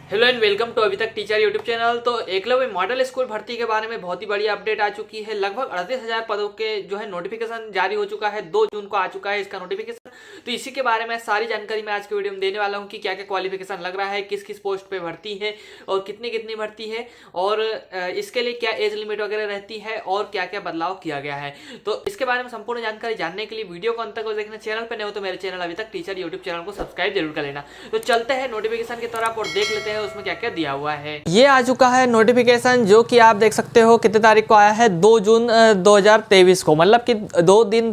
Hello and welcome to अभी तक teacher YouTube channel. तो एकलव्य मॉडल स्कूल भर्ती के बारे में बहुत ही बड़ी अपडेट आ चुकी है। लगभग 38,000 पदों के जो है नोटिफिकेशन जारी हो चुका है। 2 जून को आ चुका है इसका नोटिफिकेशन। तो इसी के बारे में सारी जानकारी मैं आज के वीडियो में देने वाला हूं कि क्या क्या क्वालिफिकेशन लग रहा है, किस किस पोस्ट पे भर्ती है और कितनी कितनी भर्ती है और इसके लिए क्या एज लिमिट वगैरह रहती है और क्या क्या बदलाव किया गया है। तो इसके बारे में संपूर्ण जानकारी जानने के लिए वीडियो को अंत तक देखना। चैनल पर नहीं हो तो मेरे चैनल अभी तक टीचर यूट्यूब चैनल को सब्सक्राइब जरूर कर लेना। तो चलते हैं नोटिफिकेशन की तरफ और देख लेते हैं उसमें क्या क्या दिया हुआ है। ये आ चुका है नोटिफिकेशन जो कि आप देख सकते हो कितने तारीख को आया है, 2 जून 2023 को। मतलब कि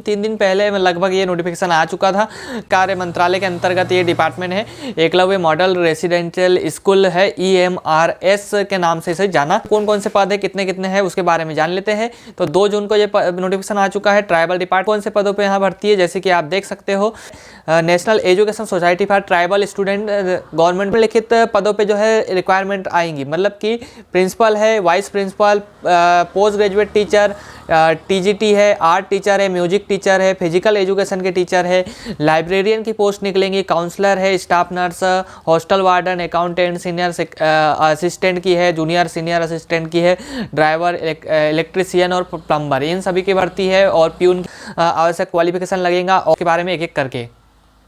3 दिन पहले लगभग ये नोटिफिकेशन आ चुका था। कार्य मंत्रालय के अंतर्गत ये डिपार्टमेंट है, एकलव्य मॉडल रेसिडेंशियल स्कूल है, EMRS के नाम से इसे जाना। कौन कौन से पद है, कितने कितने हैं, उसके बारे में जान लेते हैं। तो 2 जून को ये नोटिफिकेशन आ चुका है। ट्राइबल डिपार्टमेंट कौन से पदों पर यहाँ भर्ती है, जैसे कि आप देख सकते हो national education society for tribal student, government में लिखित पदों पे जो है रिक्वायरमेंट आएंगी। मतलब कि प्रिंसिपल है, vice principal, post graduate teacher, TGT है, आर्ट टीचर है, म्यूजिक टीचर है, फिजिकल एजुकेशन के टीचर है, लाइब्रेरियन की पोस्ट निकलेंगी, काउंसलर है, staff nurse, hostel warden, accountant, senior assistant की है, जूनियर सीनियर असिस्टेंट की है, ड्राइवर, इलेक्ट्रीशियन और प्लम्बर, इन सभी की भर्ती है। और प्यून आवश्यक क्वालिफिकेशन लगेगा और के बारे में एक एक करके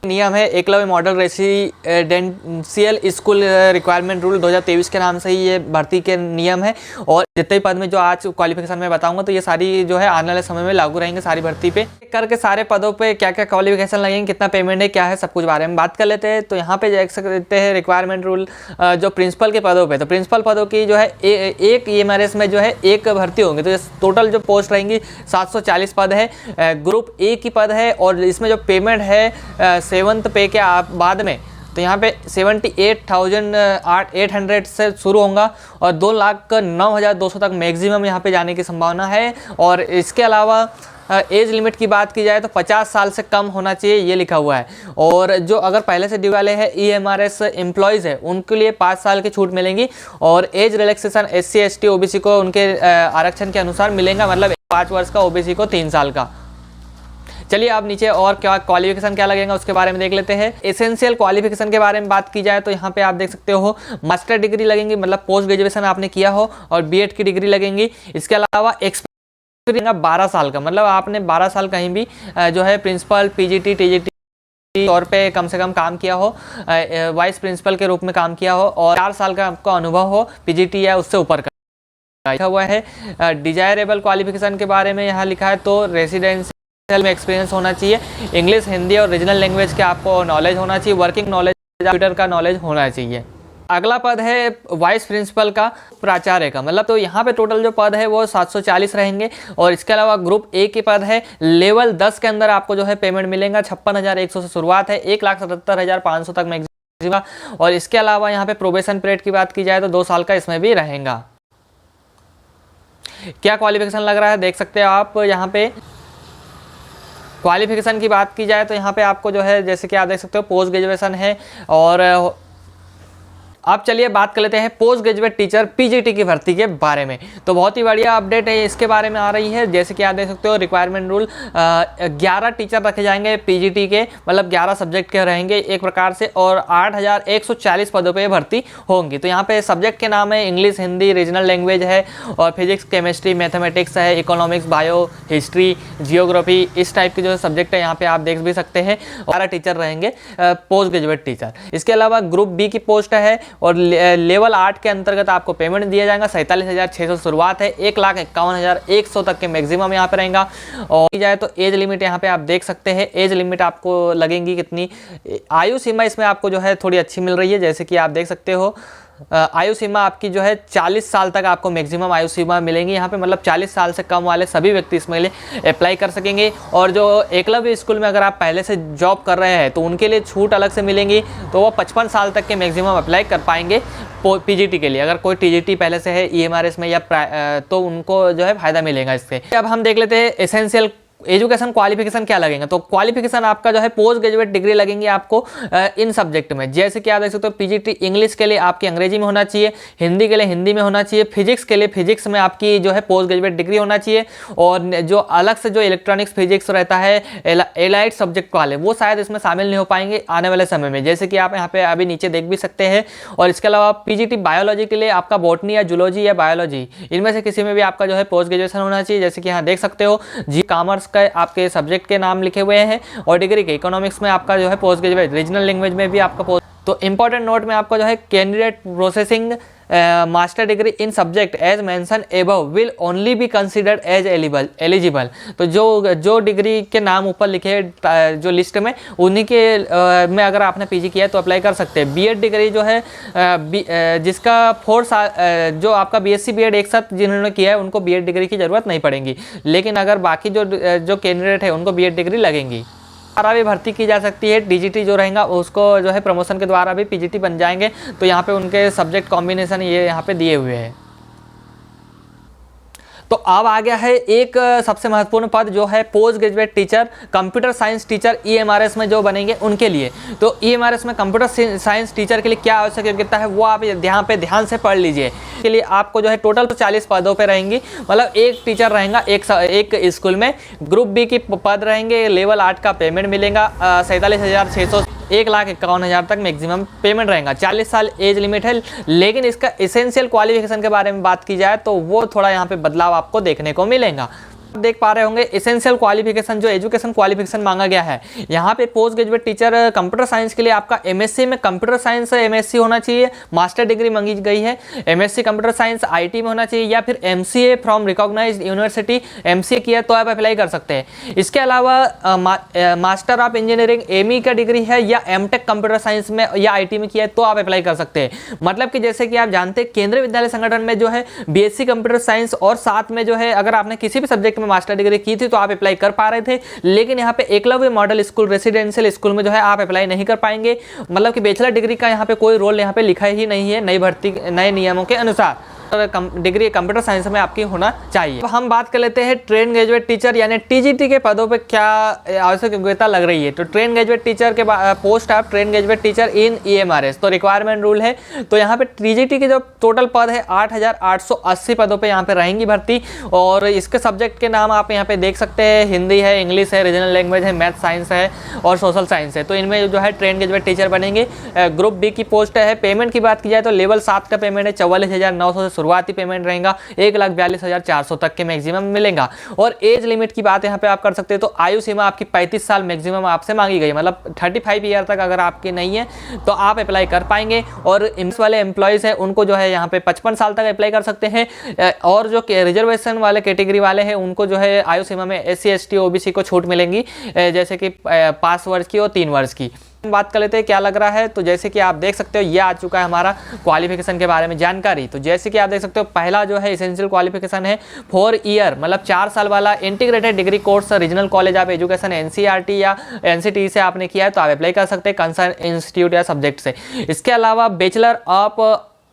नियम है। Eklavya model residential school requirement rule 2023 के नाम से ही ये भर्ती के नियम है। और जितने पद में जो आज क्वालिफिकेशन में बताऊंगा तो ये सारी जो है आने वाले समय में लागू रहेंगे सारी भर्ती पे। करके सारे पदों पे क्या क्या क्वालिफिकेशन लगेंगे, कितना पेमेंट है, क्या है, सब कुछ बारे में बात कर लेते हैं। तो यहाँ पे देख सकते हैं रिक्वायरमेंट रूल जो प्रिंसिपल के पदों पे, तो प्रिंसिपल पदों की जो है एक EMRS में जो है एक भर्ती होंगी। तो टोटल जो पोस्ट रहेंगी 740 पद है। ग्रुप A की पद है और इसमें जो पेमेंट है 7th पे के बाद में, तो यहाँ पे 78,800 से शुरू होगा और 2,09,200 तक मैक्सिमम यहाँ पे जाने की संभावना है। और इसके अलावा एज लिमिट की बात की जाए तो 50 साल से कम होना चाहिए, ये लिखा हुआ है। और जो अगर पहले से ड्यू वाले हैं EMRS एम्प्लॉयज़ है उनके लिए 5 साल की छूट मिलेंगी। और age relaxation SC ST OBC को उनके आरक्षण के अनुसार मिलेगा, मतलब 5 वर्ष का, OBC को 3 साल का। चलिए अब नीचे और क्या क्वालिफिकेशन क्या लगेगा उसके बारे में देख लेते हैं। एसेंशियल क्वालिफिकेशन के बारे में बात की जाए तो यहाँ पे आप देख सकते हो मास्टर डिग्री लगेंगी, मतलब पोस्ट ग्रेजुएशन आपने किया हो, और B.Ed की डिग्री लगेंगी। इसके अलावा एक्सपीरियंस 12 साल का, मतलब आपने 12 साल कहीं भी जो है प्रिंसिपल, PGT TGT तौर पे कम से कम काम किया हो, वाइस प्रिंसिपल के रूप में काम किया हो और 4 साल का आपका अनुभव हो PGT या उससे ऊपर का लिखा हुआ है। डिजायरेबल क्वालिफिकेशन के बारे में यहाँ लिखा है तो रेसिडेंशियल में एक्सपीरियंस होना चाहिए, इंग्लिश, हिंदी और रीजनल लैंग्वेज के आपको नॉलेज होना चाहिए, वर्किंग नॉलेज, कंप्यूटर का नॉलेज होना चाहिए। अगला पद है वाइस प्रिंसिपल का, प्राचार्य का, मतलब तो यहाँ पे टोटल जो पद है वो 740 रहेंगे। और इसके अलावा ग्रुप A के पद है, लेवल 10 के अंदर आपको जो है पेमेंट मिलेगा। 56,100 से शुरुआत है, 1,77,500 तक मैक्सिमम। और इसके अलावा यहाँ पे प्रोबेशन पीरियड की बात की जाए तो 2 साल का इसमें भी रहेगा। क्या क्वालिफिकेशन लग रहा है देख सकते हो आप। यहाँ पे क्वालिफिकेशन की बात की जाए तो यहाँ पे आपको जो है जैसे कि आप देख सकते हो पोस्ट ग्रेजुएशन है। और अब चलिए बात कर लेते हैं पोस्ट ग्रेजुएट टीचर PGT की भर्ती के बारे में। तो बहुत ही बढ़िया अपडेट है इसके बारे में आ रही है। जैसे कि आप देख सकते हो रिक्वायरमेंट रूल 11 टीचर रखे जाएंगे PGT के, मतलब 11 सब्जेक्ट के रहेंगे एक प्रकार से, और 8,140 पदों पे भर्ती होंगी। तो यहाँ पे सब्जेक्ट के नाम है इंग्लिश, हिंदी, रीजनल लैंग्वेज है, और फिजिक्स, केमिस्ट्री, मैथमेटिक्स है, इकोनॉमिक्स, बायो, हिस्ट्री, जियोग्राफी, इस टाइप के जो सब्जेक्ट है यहाँ पे आप देख भी सकते हैं। 12 टीचर रहेंगे पोस्ट ग्रेजुएट टीचर। इसके अलावा ग्रुप B की पोस्ट है और लेवल 8 के अंतर्गत आपको पेमेंट दिया जाएगा। 47,600 शुरुआत है, 1,51,100 तक के मैक्सिमम यहाँ पे रहेगा। और की जाए तो एज लिमिट यहाँ पे आप देख सकते हैं, एज लिमिट आपको लगेंगी कितनी, आयु सीमा इसमें आपको जो है थोड़ी अच्छी मिल रही है। जैसे कि आप देख सकते हो आयु सीमा आपकी जो है 40 साल तक आपको मैक्सिमम आयु सीमा मिलेंगी यहाँ पे, मतलब 40 साल से कम वाले सभी व्यक्ति इसमें लिए अप्लाई कर सकेंगे। और जो एकलव्य स्कूल में अगर आप पहले से जॉब कर रहे हैं तो उनके लिए छूट अलग से मिलेंगी, तो वो 55 साल तक के मैक्सिमम अप्लाई कर पाएंगे PGT के लिए। अगर कोई TGT पहले से है EMRS में या तो उनको जो है फायदा मिलेगा इससे। अब हम देख लेते हैं एसेंशियल एजुकेशन क्वालिफिकेशन क्या लगेंगे, तो क्वालिफिकेशन आपका जो है पोस्ट ग्रेजुएट डिग्री लगेंगे आपको इन सब्जेक्ट में। जैसे कि आप देख सकते हो पीजीटी इंग्लिश के लिए आपकी अंग्रेजी में होना चाहिए, हिंदी के लिए हिंदी में होना चाहिए, फिजिक्स के लिए फिजिक्स में आपकी जो है पोस्ट ग्रेजुएट डिग्री होना चाहिए, और जो अलग से जो इलेक्ट्रॉनिक्स फिजिक्स रहता है एलाइड सब्जेक्ट वाले वो शायद इसमें शामिल नहीं हो पाएंगे आने वाले समय में, जैसे कि आप यहाँ पे अभी नीचे देख भी सकते हैं। और इसके अलावा पीजीटी बायोलॉजी के लिए आपका बॉटनी या जूलॉजी या बायोलॉजी इनमें से किसी में भी आपका जो है पोस्ट ग्रेजुएशन होना चाहिए। जैसे कि यहाँ देख सकते हो जी कॉमर्स का आपके सब्जेक्ट के नाम लिखे हुए हैं, और डिग्री के इकोनॉमिक्स में आपका जो है पोस्ट ग्रेजुएट, रीजनल लैंग्वेज में भी आपका पोस्ट। तो इंपॉर्टेंट नोट में आपका जो है candidate processing master degree in subject as mention above will only be considered as eligible. तो जो डिग्री के नाम ऊपर लिखे हैं जो लिस्ट में, उन्हीं के में अगर आपने पीजी किया है तो अप्लाई कर सकते हैं। बीएड डिग्री जो है जिसका 4 साल जो आपका बीएससी बीएड एक साथ जिन्होंने किया है उनको बीएड डिग्री की ज़रूरत नहीं पड़ेगी, लेकिन अगर बाकी जो कैंडिडेट है उनको बीएड डिग्री लगेंगी। द्वारा भी भर्ती की जा सकती है। डीजीटी जो रहेगा उसको जो है प्रमोशन के द्वारा भी पीजीटी बन जाएंगे। तो यहाँ पे उनके सब्जेक्ट कॉम्बिनेशन ये यहाँ पे दिए हुए हैं। तो अब आ गया है एक सबसे महत्वपूर्ण पद जो है post graduate teacher, computer science teacher EMRS में जो बनेंगे उनके लिए। तो ईएमआरएस में कंप्यूटर साइंस टीचर के लिए क्या आवश्यक योग्यता है वो आप यहाँ पे ध्यान से पढ़ लीजिए। के लिए आपको जो है टोटल 40 पदों पे रहेंगी, मतलब एक टीचर रहेगा एक स्कूल में। ग्रुप बी की पद रहेंगे, लेवल 8 का पेमेंट मिलेगा 47,600, 1,51,000 तक मैक्सिमम पेमेंट रहेगा। 40 साल एज लिमिट है, लेकिन इसका एसेंशियल क्वालिफिकेशन के बारे में बात की जाए तो वो थोड़ा यहाँ पे बदलाव आपको देखने को मिलेगा। देख पा रहे होंगे एसेंशियल क्वालिफिकेशन जो एजुकेशन क्वालिफिकेशन मांगा गया है यहाँ पे post graduate teacher computer science के लिए आपका एमएससी में कंप्यूटर साइंस एमएससी होना चाहिए, मास्टर डिग्री मांगी गई है। एमएससी कंप्यूटर साइंस आईटी में होना चाहिए, या फिर MCA from recognised university MCA किया तो आप अप्लाई कर सकते हैं। इसके अलावा मास्टर ऑफ इंजीनियरिंग एमई का डिग्री है, या एमटेक कंप्यूटर साइंस में या आईटी में किया है तो आप अप्लाई कर सकते हैं। मतलब कि जैसे कि आप जानते हैं केंद्रीय विद्यालय संगठन में जो है बीएससी कंप्यूटर साइंस और साथ में जो है अगर आपने किसी भी सब्जेक्ट में मास्टर डिग्री की थी तो आप अप्लाई कर पा रहे थे, लेकिन यहाँ पे Eklavya model school residential school में जो है आप अप्लाई नहीं कर पाएंगे। मतलब कि बैचलर डिग्री का यहाँ पे कोई रोल यहाँ पे लिखा ही नहीं है नई भर्ती नए नियमों के अनुसार। डिग्री कंप्यूटर साइंस में आपकी होना चाहिए। तो हम बात कर लेते हैं ट्रेन ग्रेजुएट टीचर यानी टीजीटी के पदों पे क्या आवश्यक योग्यता लग रही है। तो ट्रेन ग्रेजुएट टीचर के post of train graduate teacher in EMRS तो रिक्वायरमेंट रूल है। तो यहाँ पे टीजीटी के जो टोटल पद है 8,880 पदों पे यहाँ पे रहेंगी भर्ती, और इसके सब्जेक्ट के नाम आप यहाँ पे देख सकते हैं, हिंदी है, इंग्लिश है, रीजनल लैंग्वेज है, मैथ साइंस है और सोशल साइंस है। तो इनमें जो है ट्रेन ग्रेजुएट टीचर बनेंगे। ग्रुप बी की पोस्ट है। पेमेंट की बात की जाए तो लेवल 7 का पेमेंट है 44,900 शुरुआती पेमेंट रहेगा, 1,42,400 तक के मैक्सिमम मिलेगा। और एज लिमिट की बात यहाँ पे आप कर सकते हैं। तो आयु सीमा आपकी 35 साल मैक्सिमम आपसे मांगी गई, मतलब 35 ईयर तक अगर आपकी नहीं है तो आप अप्लाई कर पाएंगे। और इम्स वाले एम्प्लॉयज़ हैं उनको जो है यहाँ पे 55 साल तक अप्लाई कर सकते हैं। और जो रिजर्वेशन वाले कैटेगरी वाले हैं उनको जो है आयु सीमा में SC ST OBC को छूट मिलेंगी, जैसे कि 5 वर्ष की और 3 वर्ष की। बात कर लेते हैं क्या लग रहा है। तो जैसे कि आप देख सकते हो ये आ चुका है हमारा क्वालिफिकेशन के बारे में जानकारी। तो जैसे कि आप देख सकते हो पहला जो है एसेंशियल क्वालिफिकेशन है 4 ईयर मतलब 4 साल वाला integrated degree course regional college of education NCERT या NCT से आपने किया है तो आप अप्लाई कर सकते हैं कंसर्न इंस्टीट्यूट या सब्जेक्ट से। इसके अलावा bachelor of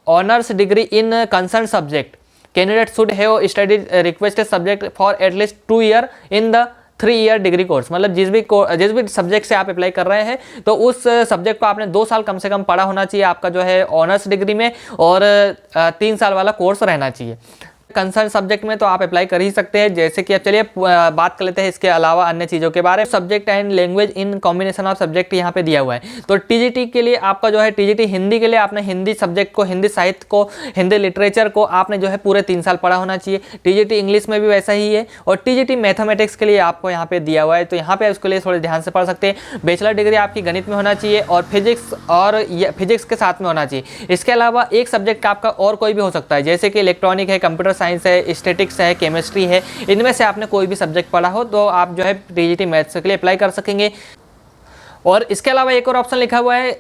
honours degree in concern subject candidate should have studied requested subject for at least 2 year in the 3 year degree course. मतलब जिस भी सब्जेक्ट से आप अप्लाई कर रहे हैं तो उस सब्जेक्ट को आपने 2 साल कम से कम पढ़ा होना चाहिए आपका जो है ऑनर्स डिग्री में, और 3 साल वाला कोर्स रहना चाहिए कंसर्न सब्जेक्ट में। तो आप अप्लाई कर ही सकते हैं। जैसे कि अब चलिए बात कर लेते हैं इसके अलावा अन्य चीज़ों के बारे में। Subject and language in combination of subject यहाँ पे दिया हुआ है। तो टीजीटी के लिए आपका जो है टीजीटी हिंदी के लिए आपने हिंदी सब्जेक्ट को, हिंदी साहित्य को, हिंदी लिटरेचर को आपने जो है पूरे 3 साल पढ़ा होना चाहिए। टीजीटी इंग्लिश में भी वैसा ही है। और टीजीटी मैथमेटिक्स के लिए आपको यहाँ पे दिया हुआ है, तो यहाँ पे उसके लिए थोड़े ध्यान से पढ़ सकते हैं। बैचलर डिग्री आपकी गणित में होना चाहिए और फिजिक्स के साथ में होना चाहिए। इसके अलावा एक सब्जेक्ट आपका और कोई भी हो सकता है, जैसे कि इलेक्ट्रॉनिक है, कंप्यूटर साइंस है, स्टैटिक्स है, केमिस्ट्री है। इनमें से आपने कोई भी सब्जेक्ट पढ़ा हो तो आप जो है टीजीटी मैथ्स के लिए अप्लाई कर सकेंगे। और इसके अलावा एक और ऑप्शन लिखा हुआ है,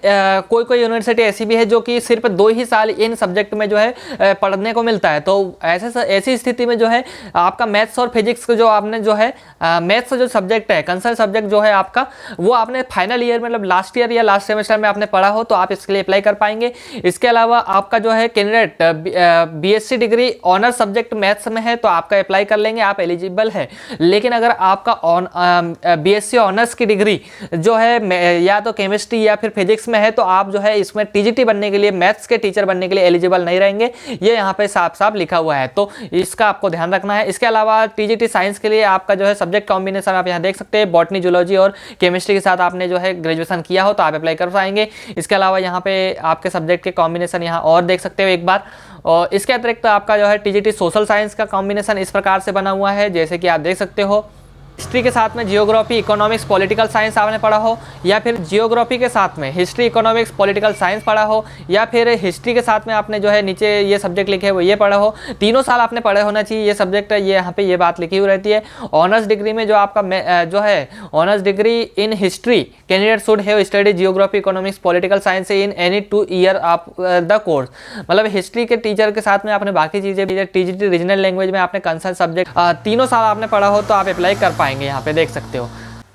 कोई कोई यूनिवर्सिटी ऐसी भी है जो कि सिर्फ 2 ही साल इन सब्जेक्ट में जो है पढ़ने को मिलता है। तो ऐसी स्थिति में जो है आपका मैथ्स और फिजिक्स जो आपने जो है मैथ्स जो सब्जेक्ट है, कंसर्न सब्जेक्ट जो है आपका, वो आपने फाइनल ईयर मतलब लास्ट ईयर या लास्ट सेमेस्टर में आपने पढ़ा हो तो आप इसके लिए अप्लाई कर पाएंगे। इसके अलावा आपका जो है candidate BSc degree honours subject maths में है तो आपका अप्लाई कर लेंगे, आप एलिजिबल है। लेकिन अगर आपका बीएससी ऑनर्स की डिग्री जो है या तो केमिस्ट्री या फिर फिजिक्स में है तो आप जो है इसमें टीजीटी बनने के लिए, मैथ्स के टीचर बनने के लिए एलिजिबल नहीं रहेंगे, ये यहाँ पे साफ साफ लिखा हुआ है, तो इसका आपको ध्यान रखना है। इसके अलावा टीजीटी साइंस के लिए आपका जो है सब्जेक्ट कॉम्बिनेशन आप यहाँ देख सकते हैं, बॉटनी, जूलॉजी और केमिस्ट्री के साथ आपने जो है ग्रेजुएशन किया हो तो आप अप्लाई कर पाएंगे। इसके अलावा यहाँ पे आपके सब्जेक्ट के कॉम्बिनेशन यहाँ और देख सकते हो एक बार। और इसके अतिरिक्त आपका जो है टीजीटी सोशल साइंस का कॉम्बिनेशन इस प्रकार से बना हुआ है, जैसे कि आप देख सकते हो। हिस्ट्री के साथ में जियोग्राफी, इकोनॉमिक्स, पॉलिटिकल साइंस आपने पढ़ा हो, या फिर जियोग्राफी के साथ में हिस्ट्री, इकोनॉमिक्स, पॉलिटिकल साइंस पढ़ा हो, या फिर हिस्ट्री के साथ में आपने जो है नीचे ये सब्जेक्ट लिखे हैं वो ये पढ़ा हो, तीनों साल आपने पढ़े होना चाहिए ये सब्जेक्ट, ये यहाँ पे ये बात लिखी हुई रहती है। ऑनर्स डिग्री में जो आपका जो है honours degree in history, candidate should have study geography, economics, political science in any 2 year of the course. मतलब हिस्ट्री के टीचर के साथ में आपने बाकी चीज़ें टीजीटी रीजनल लैंग्वेज में आपने कंसर्न सब्जेक्ट तीनों साल आपने पढ़ा हो तो आप अप्लाई कर पाएंगे। यहाँ पे देख सकते हो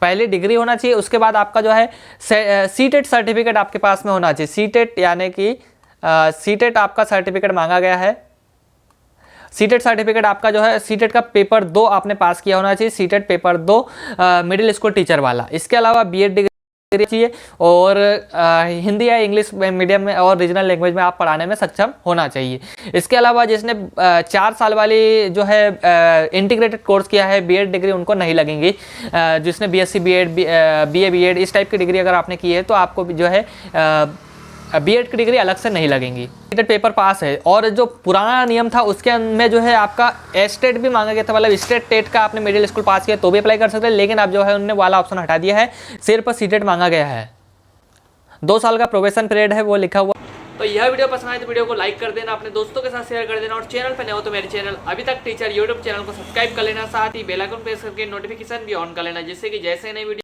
पहले डिग्री होना चाहिए, उसके बाद आपका जो है सीटेट सर्टिफिकेट आपके पास में होना चाहिए। सीटेट यानी कि सीटेट आपका सर्टिफिकेट मांगा गया है। सीटेट सर्टिफिकेट आपका जो है सीटेट का पेपर 2 आपने पास किया होना चाहिए, CTET paper 2 middle school teacher वाला। इसके अलावा बीएड डिग्री चाहिए और हिंदी या इंग्लिश मीडियम में और रीजनल लैंग्वेज में आप पढ़ाने में सक्षम होना चाहिए। इसके अलावा जिसने 4 साल वाली जो है इंटीग्रेटेड कोर्स किया है बीएड डिग्री उनको नहीं लगेंगी। जिसने बीएससी बीएड बीए बीएड इस टाइप की डिग्री अगर आपने की है तो आपको जो है बीएड की डिग्री अलग से नहीं लगेंगी। सीटेट पेपर पास है। और जो पुराना नियम था उसके में जो है आपका एस्टेट भी मांगा गया था, मतलब स्टेट टेट का आपने मिडिल स्कूल पास किया तो भी अप्लाई कर सकते हैं, लेकिन अब जो है उन्होंने वाला ऑप्शन हटा दिया है, सिर्फ सीटेट मांगा गया है। 2 साल का प्रोबेशन पीरियड है वो लिखा हुआ। तो यह वीडियो पसंद आए तो वीडियो को लाइक कर देना, अपने दोस्तों के साथ शेयर कर देना, और चैनल पर नए हो तो मेरे चैनल अभी तक टीचर यूट्यूब चैनल को सब्सक्राइब कर लेना, साथ ही बेल आइकन प्रेस करके नोटिफिकेशन भी ऑन कर लेना, जिससे कि जैसे नई वीडियो